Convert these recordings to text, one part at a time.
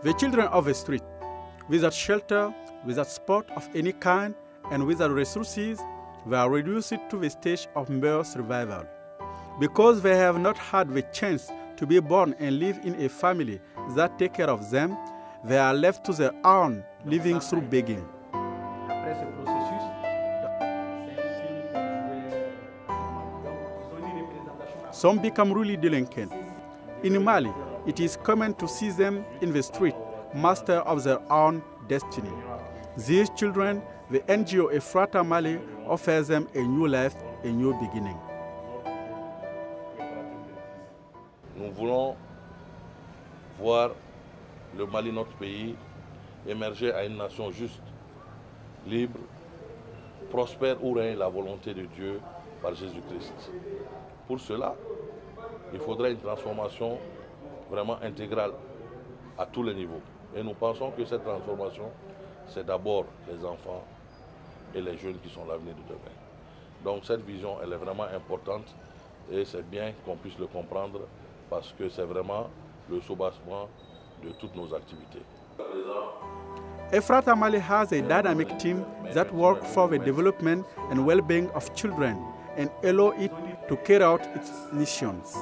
The children of the street, without shelter, without sport of any kind, and without resources, they are reduced to the stage of mere survival. Because they have not had the chance to be born and live in a family that take care of them, they are left to their own, living through begging. Some become really delinquent. In Mali, it is common to see them in the street, master of their own destiny. These children, the NGO Ephrata Mali offers them a new life, a new beginning. Nous voulons voir le Mali, notre pays, émerger à une nation juste, libre, prospère où règne la volonté de Dieu par Jésus-Christ. Pour cela, il faudrait une transformation vraiment intégrale à tous les niveaux. Et nous pensons que cette transformation, c'est d'abord les enfants et les jeunes qui sont l'avenir de demain. Donc cette vision, elle est vraiment importante et c'est bien qu'on puisse le comprendre parce que c'est vraiment le soubassement de toutes nos activités. Ephrata Mali has a dynamic team that works for the development and well-being of children and allow it to carry out its missions.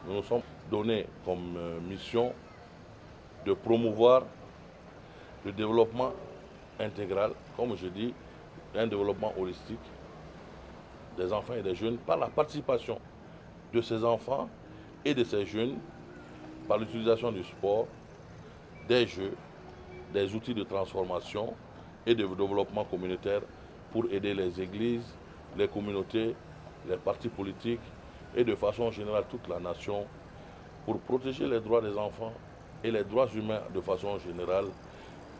Nous nous sommes donnés comme mission de promouvoir le développement intégral, comme je dis, un développement holistique des enfants et des jeunes par la participation de ces enfants et de ces jeunes par l'utilisation du sport, des jeux, des outils de transformation et de développement communautaire pour aider les églises, les communautés, les partis politiques et de façon générale toute la nation pour protéger les droits des enfants et les droits humains de façon générale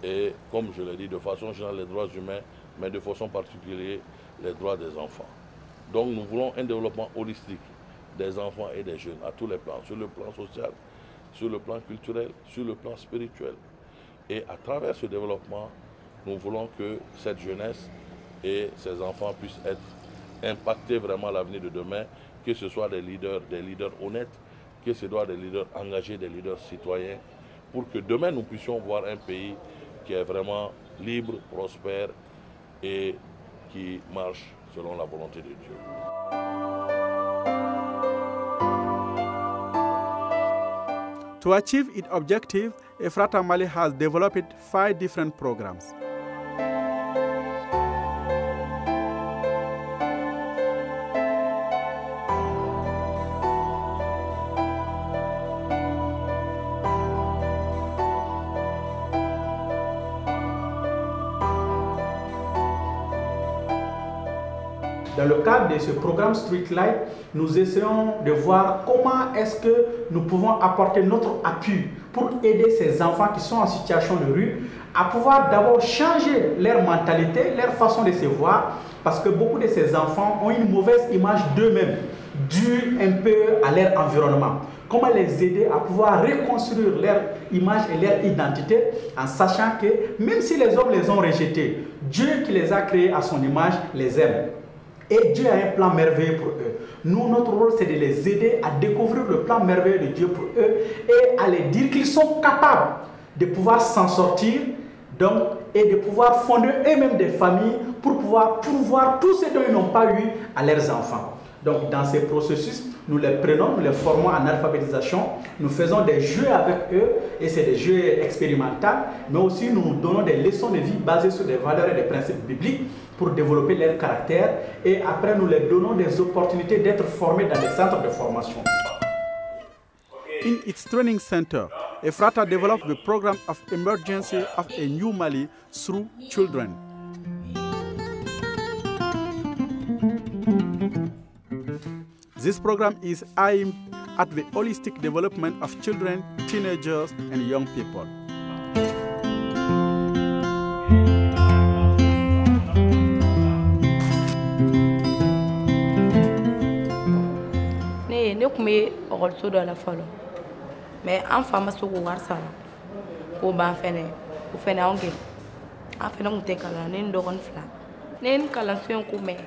et comme je l'ai dit de façon générale les droits humains mais de façon particulière les droits des enfants. Donc nous voulons un développement holistique des enfants et des jeunes à tous les plans, sur le plan social, sur le plan culturel, sur le plan spirituel. Et à travers ce développement, nous voulons que cette jeunesse et ces enfants puissent être impactés vraiment à l'avenir de demain, que ce soit des leaders honnêtes, que ce soit des leaders engagés, des leaders citoyens, pour que demain nous puissions voir un pays qui est vraiment libre, prospère et qui marche selon la volonté de Dieu. To achieve its objective, Ephrata Mali has developed 5 different programs. Dans le cadre de ce programme Streetlight, nous essayons de voir comment est-ce que nous pouvons apporter notre appui pour aider ces enfants qui sont en situation de rue à pouvoir d'abord changer leur mentalité, leur façon de se voir, parce que beaucoup de ces enfants ont une mauvaise image d'eux-mêmes, due un peu à leur environnement. Comment les aider à pouvoir reconstruire leur image et leur identité en sachant que même si les hommes les ont rejetés, Dieu qui les a créés à son image les aime. Et Dieu a un plan merveilleux pour eux. Nous, notre rôle, c'est de les aider à découvrir le plan merveilleux de Dieu pour eux et à les dire qu'ils sont capables de pouvoir s'en sortir donc, et de pouvoir fonder eux-mêmes des familles pour pouvoir pourvoir tout ce dont ils n'ont pas eu à leurs enfants. Donc, dans ces processus, nous les prenons, nous les formons en alphabétisation, nous faisons des jeux avec eux et c'est des jeux expérimentaux, mais aussi nous donnons des leçons de vie basées sur des valeurs et des principes bibliques pour développer leur caractère et après nous leur donnons des opportunités d'être formés dans des centres de formation. In its training center, Ephrata developed the program of emergency of a new Mali through children. This program is aimed at the holistic development of children, teenagers, and young people. Ne kun bɛ ekɔliso dɔ la fɔlɔ mais an fa ma se k'o wari sara k'o ban fɛnɛ o fɛnɛ anw gɛn an fɛnɛ kun tɛ kalan ne ni dɔgɔnin 2 ne ni kalanso in ko mɛn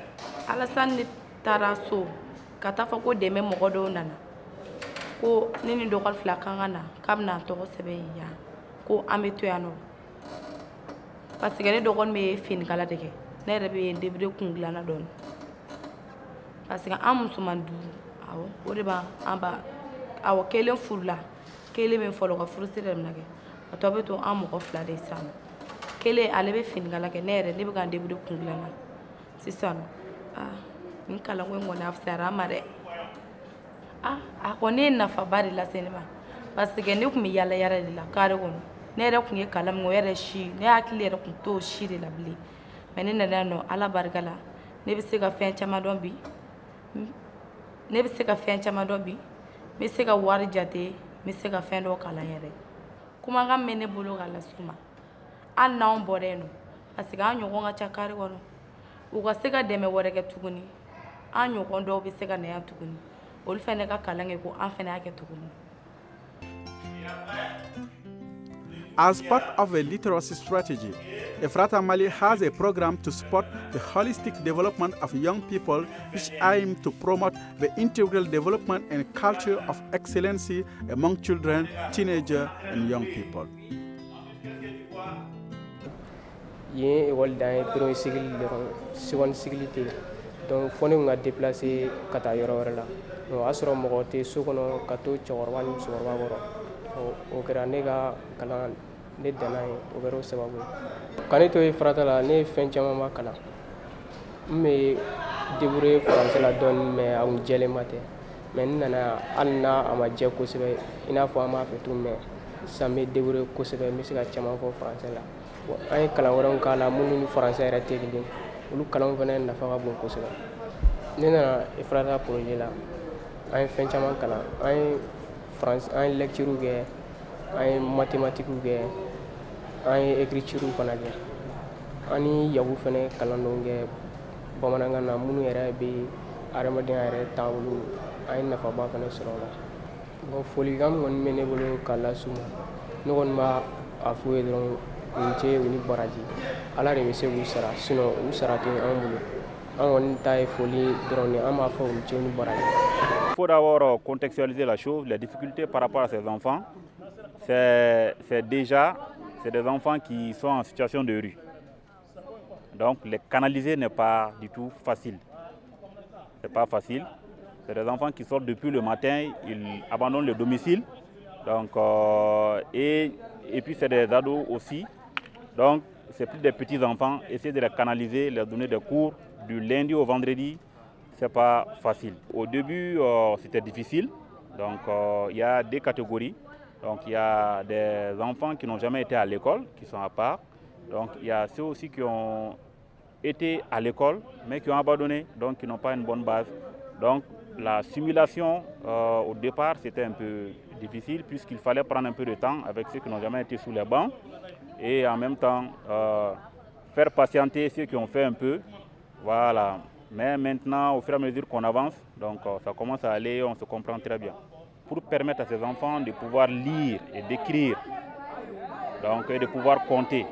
alasan ne taara so ka taa fɔ ko dɛmɛ mɔgɔ dɔw nana ko ni ni dɔgɔl fila kan ka na k'a bɛna tɔgɔ sɛbɛn yan ko an bɛ to yan nɔ parce que ne dɔgɔnin bɛ finikala de kɛ ne yɛrɛ bɛ débrouiller kun dilanna dɔɔni parce que an musoman duuru awɔ o de b'an ba awɔ kelen furula kelen bɛ fɔlɔ ka furusiri yɛrɛ minɛ kɛ a tɔ bɛ to an mɔgɔ fila de sisan nɔ kelen ale bɛ finikala kɛ ne yɛrɛ ne bɛ ka débrouiller kun dilanna sisan nɔ nin kalanko in kɔni a fisayara an ma dɛ a kɔni ye nafaba de lase ne ma parce que ne tun bɛ yala yala de la carré kɔnɔ ne yɛrɛ tun ye kalan min kɛ o yɛrɛ si ne hakili yɛrɛ tun t'o si de la bilen mais ne nana yan nɔ ala barika la ne bɛ se ka fɛn caman dɔn bi ne bɛ se ka fɛn caman dɔn bi n bɛ se ka wari jate n bɛ se ka fɛn dɔw kalan yɛrɛ kumakan bɛ ne bolo k'a las'u ma hali n'anw bɔra yen nɔ parce que an ɲɔgɔn ka ca carré kɔnɔ u ka se ka dɛmɛ wɛrɛ kɛ tuguni an ɲɔgɔn dɔw bɛ se ka na yan tuguni olu fɛnɛ ka kalan kɛ ko an fɛnɛ y'a kɛ tuguni. As part of a literacy strategy, Ephrata Mali has a program to support the holistic development of young people, which aims to promote the integral development and culture of excellency among children, teenagers, and young people. Yen école dans premier cycle second cycle té donc fone nga déplacer kata yoro wala la no asro mo té sukono kato chorwa ni sorwa goro o kera nega kala ne danay o bero sababu kanito e frata la ne fen chama ma kala me débrouiller français la donne mais a un jele maté mais nana alna ama je ko sebe ina fo ama fe tout mais ça me débrouiller ko sebe mi sika chama fo français la ay kala waran kala munu français era tegli ulu kala fana nafa ka bon ko sebe ne na e frata projet la ay fen chama kala ay France ay lecture ge ay mathématique ge ay écriture fana ge ani yabu fana kala ndonge bamananga na munu era be aramaden era tawulu ay nafa ba fana soro la bo foligam won mene bolo kala suma no gon ma afuwe don unche uni baraji ala re mese usara sino usara ke ambulo on taille folie drone ama fa unche uni baraji. Il faut d'abord contextualiser la chose, les difficultés par rapport à ces enfants. C'est des enfants qui sont en situation de rue. Donc les canaliser n'est pas du tout facile. C'est pas facile. C'est des enfants qui sortent depuis le matin, ils abandonnent le domicile. Donc, et puis c'est des ados aussi. Donc c'est plus des petits enfants. Essayer de les canaliser, leur donner des cours du lundi au vendredi. C'est pas facile. Au début, c'était difficile. Donc, il y a des catégories. Donc, il y a des enfants qui n'ont jamais été à l'école, qui sont à part. Donc, il y a ceux aussi qui ont été à l'école, mais qui ont abandonné, donc qui n'ont pas une bonne base. Donc, la simulation, au départ, c'était un peu difficile, puisqu'il fallait prendre un peu de temps avec ceux qui n'ont jamais été sous les bancs. Et en même temps, faire patienter ceux qui ont fait un peu. Voilà. Mais maintenant, au fur et à mesure qu'on avance, donc ça commence à aller, on se comprend très bien. Pour permettre à ces enfants de pouvoir lire et d'écrire, donc et de pouvoir compter,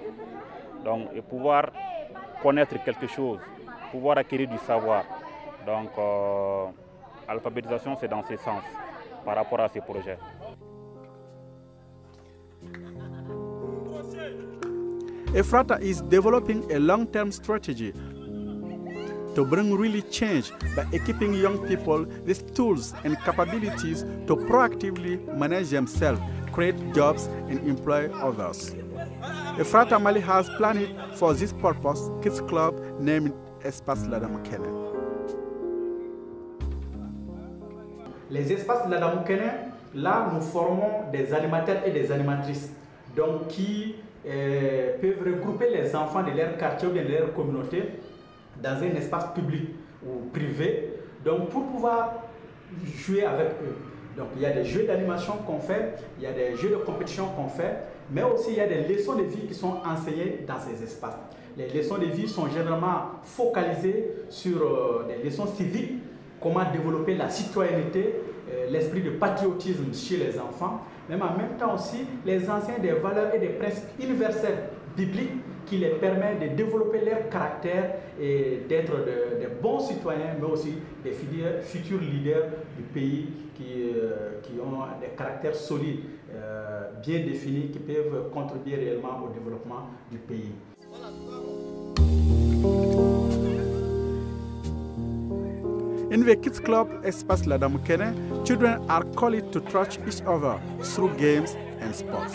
donc et pouvoir connaître quelque chose, pouvoir acquérir du savoir. Donc l'alphabétisation, c'est dans ce sens par rapport à ces projets. Ephrata is developing a long-term strategy to bring really change by equipping young people with tools and capabilities to proactively manage themselves, create jobs, and employ others. Ephrata Mali has planned for this purpose Kids Club named Espace Ladamukene. Les espaces Ladamukene, là nous formons des animateurs et des animatrices donc qui peuvent regrouper les enfants de leur quartier ou de leur communauté dans un espace public ou privé, donc pour pouvoir jouer avec eux. Donc il y a des jeux d'animation qu'on fait, il y a des jeux de compétition qu'on fait, mais aussi il y a des leçons de vie qui sont enseignées dans ces espaces. Les leçons de vie sont généralement focalisées sur des leçons civiques, comment développer la citoyenneté, l'esprit de patriotisme chez les enfants, mais en même temps aussi les enseigner des valeurs et des principes universels bibliques qui les permettent de développer leur caractère et d'être de bons citoyens, mais aussi des futurs leaders du pays qui ont des caractères solides, bien définis, qui peuvent contribuer réellement au développement du pays. In the Kids Club Espace Ladamukene, children are called to touch each other through games and sports.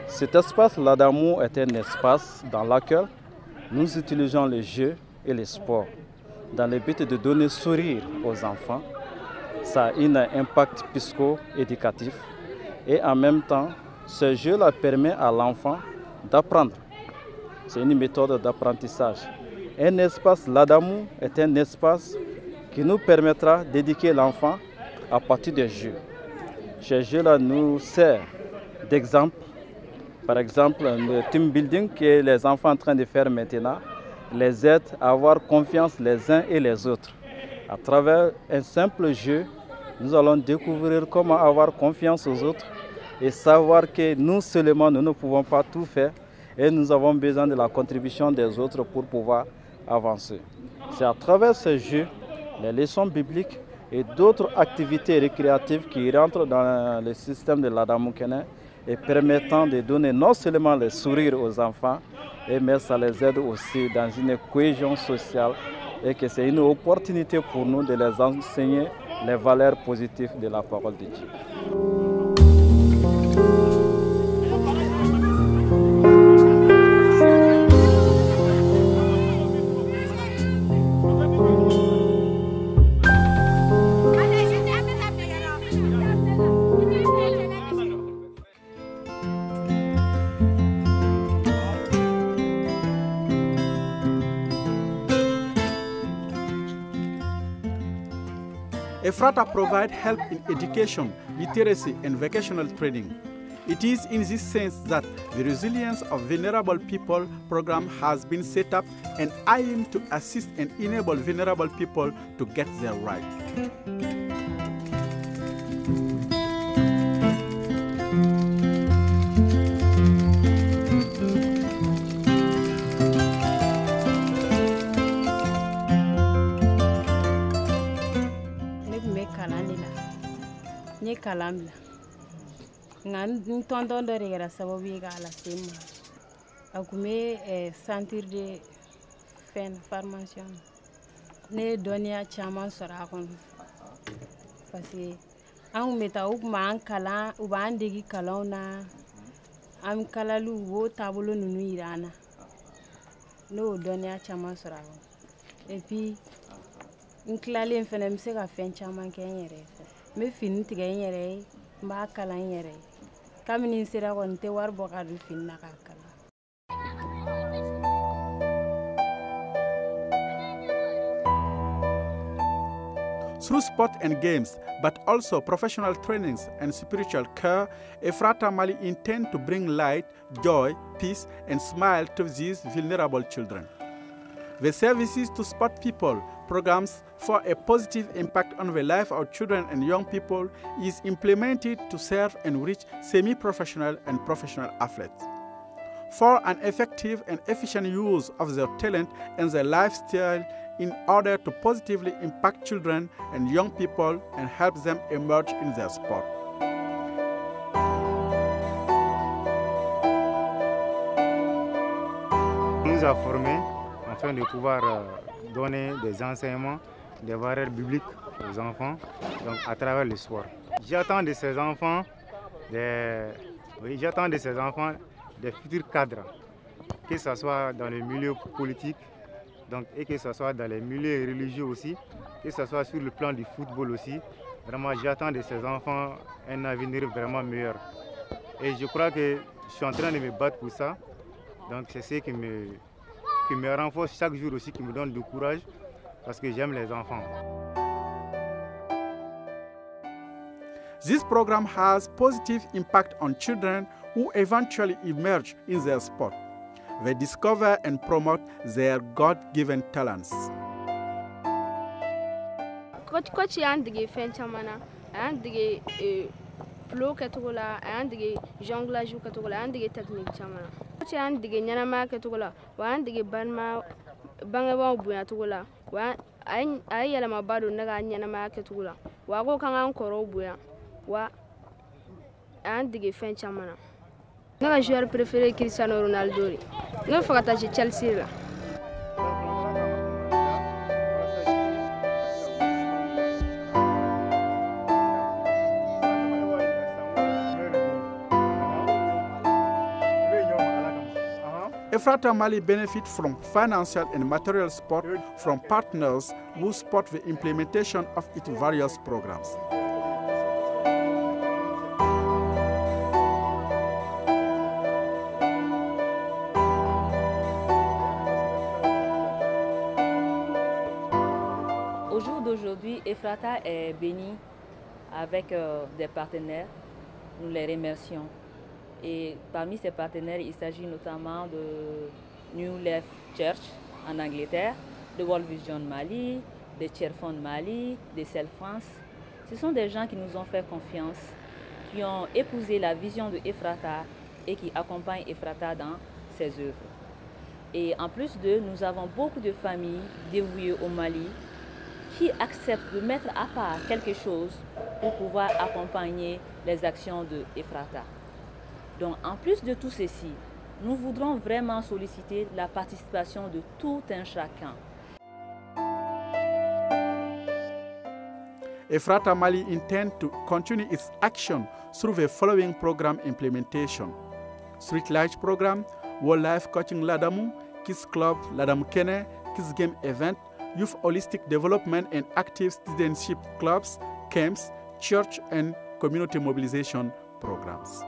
Cet espace Ladamou est un espace dans lequel nous utilisons les jeux et les sports dans le but de donner sourire aux enfants. Ça a un impact psycho-éducatif et en même temps, ce jeu-là permet à l'enfant d'apprendre. C'est une méthode d'apprentissage. Un espace Ladamou est un espace qui nous permettra d'éduquer l'enfant à partir des jeux. Ce jeu-là nous sert d'exemple. Par exemple, le team building que les enfants sont en train de faire maintenant les aide à avoir confiance les uns et les autres. À travers un simple jeu, nous allons découvrir comment avoir confiance aux autres et savoir que nous seulement, nous ne pouvons pas tout faire et nous avons besoin de la contribution des autres pour pouvoir avancer. C'est à travers ce jeu, les leçons bibliques et d'autres activités récréatives qui rentrent dans le système de l'Adamukene et permettant de donner non seulement le sourire aux enfants, mais ça les aide aussi dans une cohésion sociale et que c'est une opportunité pour nous de les enseigner les valeurs positives de la parole de Dieu. EFRATA provides help in education, literacy, and vocational training. It is in this sense that the Resilience of Vulnerable People program has been set up and aimed to assist and enable vulnerable people to get their right. Kalamla ngan tonton do regara sababu yi ala sema akume sentir de fen formation ne donia chaman sora kon parce que an meta u man kala u ban degi kalona am kalalu wo tabolo nunu irana no donia chaman sora kon et puis in klale fene mi se ka fen chaman kenyere me fin tiga yere mba kala yere kamini sira kon te war bokadu fin na kala. Through sport and games, but also professional trainings and spiritual care, EFRATA Mali intend to bring light, joy, peace, and smile to these vulnerable children. The services to sport people programs for a positive impact on the life of children and young people is implemented to serve and reach semi-professional and professional athletes. For an effective and efficient use of their talent and their lifestyle in order to positively impact children and young people and help them emerge in their sport. Nous a formés afin de pouvoir donner des enseignements, des valeurs bibliques aux enfants, donc à travers le sport. J'attends de ces enfants des futurs cadres, que ce soit dans le milieu politique, donc, et que ce soit dans les milieux religieux aussi, que ce soit sur le plan du football aussi. Vraiment, j'attends de ces enfants un avenir vraiment meilleur. Et je crois que je suis en train de me battre pour ça. Donc c'est ce qui me renforce chaque jour aussi, qui me donne du courage, parce que j'aime les enfants. This program has positive impact on children who eventually emerge in their sport. They discover and promote their God-given talents. coach y'an dege fɛn caman na a y'an dege plo kɛcogo la a y'an dege jonglage kɛcogo la a y'an dege technique caman na coach y'an dege ɲɛnamaya kɛcogo la wa y'an dege bangebaaw bonyacogo la wa a ye yɛlɛmaba don ne ka ɲɛnamaya kɛcogo la wa a ko k'an k'an kɔrɔw bonya wa a y'an dege fɛn caman na. Ne ka joueur préféré Cristiano Ronaldo de ne bɛ fɛ ka taa se Chelsea la. Ephrata Mali benefit from financial and material support from partners who support the implementation of its various programs. Au jour d'aujourd'hui, Ephrata est béni avec des partenaires. Nous les remercions. Et parmi ces partenaires, il s'agit notamment de New Life Church en Angleterre, de World Vision Mali, de Cherfond Mali, de Cell France. Ce sont des gens qui nous ont fait confiance, qui ont épousé la vision de Ephrata et qui accompagnent Ephrata dans ses œuvres. Et en plus d'eux, nous avons beaucoup de familles dévouées au Mali qui acceptent de mettre à part quelque chose pour pouvoir accompagner les actions de Ephrata. Donc, en plus de tout ceci, nous voudrons vraiment solliciter la participation de tout un chacun. Ephrata Mali intends to continue its action through the following program implementation: Street Light Program, World Life Coaching Ladamu, Kids Club Ladamu Kene, Kids Game Event, Youth Holistic Development and Active Studentship Clubs, camps, church and community mobilization programs.